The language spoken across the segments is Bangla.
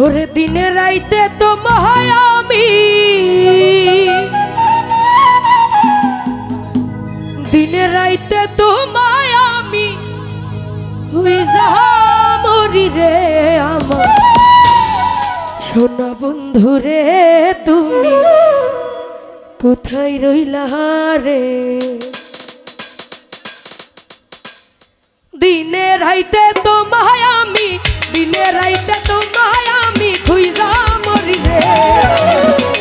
ওরে দিনে রাইতে তোমায় আমি, দিনে রাইতে তোমায় আমি হই যাহা মরি রে আমার সোনা বন্ধু রে, তুমি কোথায় রইলা রে? দিনে রাইতে তোমায় আমি, দিনে রাইতে তোমায় আমি খুঁজা মরি রে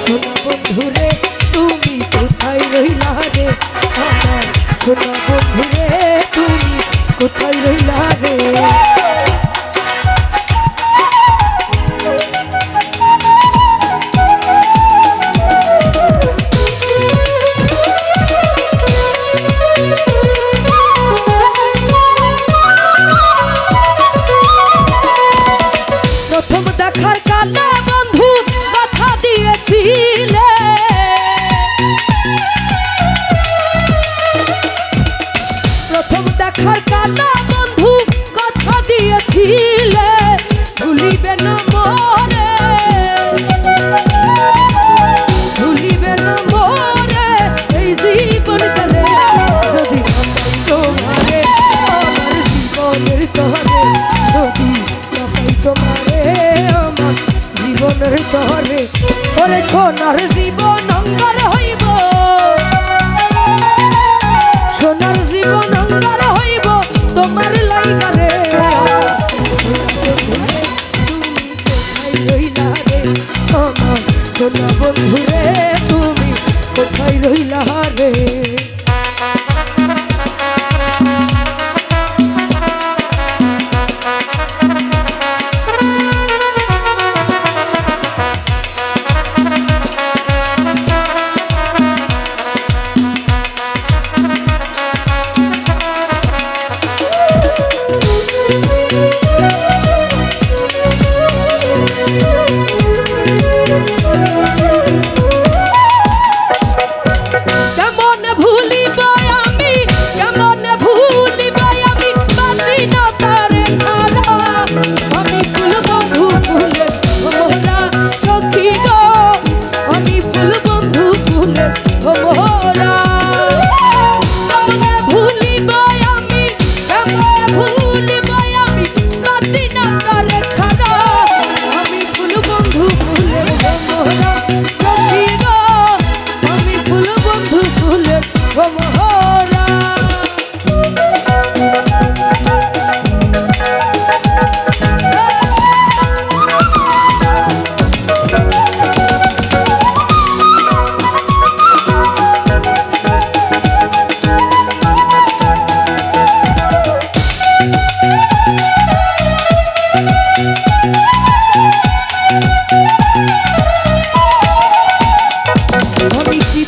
সোনা বন্ধু রে, তুমি কোথায় রইলা রে আমার সোনা বন্ধু রে, তুমি কোথায় রইলা রে? তরে ওরে সোনার জীবন অঙ্গার হইব, সোনার জীবন অঙ্গার হইব তোমার লাইগা রে। তুমি কোথায় রইলা রে আমার সোনা বন্ধু রে, তুমি কোথায় রইলা রে?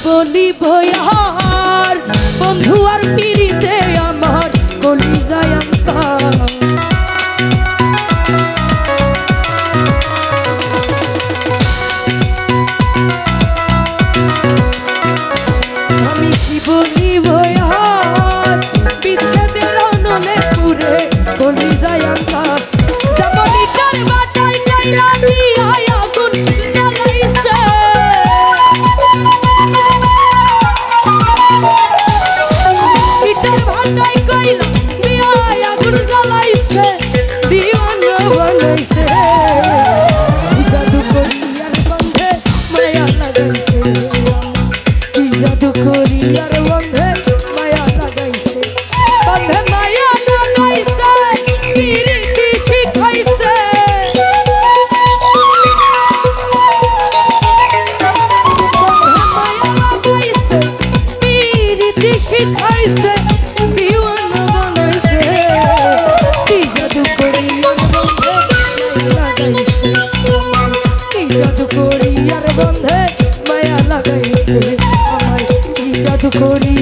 বলিব আর বন্ধু আর পিরিতে আমার কলিজায় আঙ্কা, আমি কি বলিব আর বিচ্ছেদের অনলে পুরে কলিজায় আঙ্কা, যেমন ইটার বাটায় চাইলা দিয়া আগুন জ্বালাইছে, ইটার ভাটায় কইলা দিয়া আগুন জ্বালাইছে, দিওয়ানা বানাইছে, জাদু করিয়ার বন্ধে মায়া লাগাইছে, জাদু করিয়ার বন্ধে মায়া লাগাইছে, বন্ধে মায়া লাগাইছে, পিরিতি শিখাইছে, বন্ধে মায়া লাগাইছে, পিরিতি শিখাইছে, দিওয়ানা বানাইছে, জাদু করিয়ার বন্ধে মায়া লাগাইছে, জাদু করিয়ার বন্ধে মায়া লাগাইছে, আমায় জাদু করি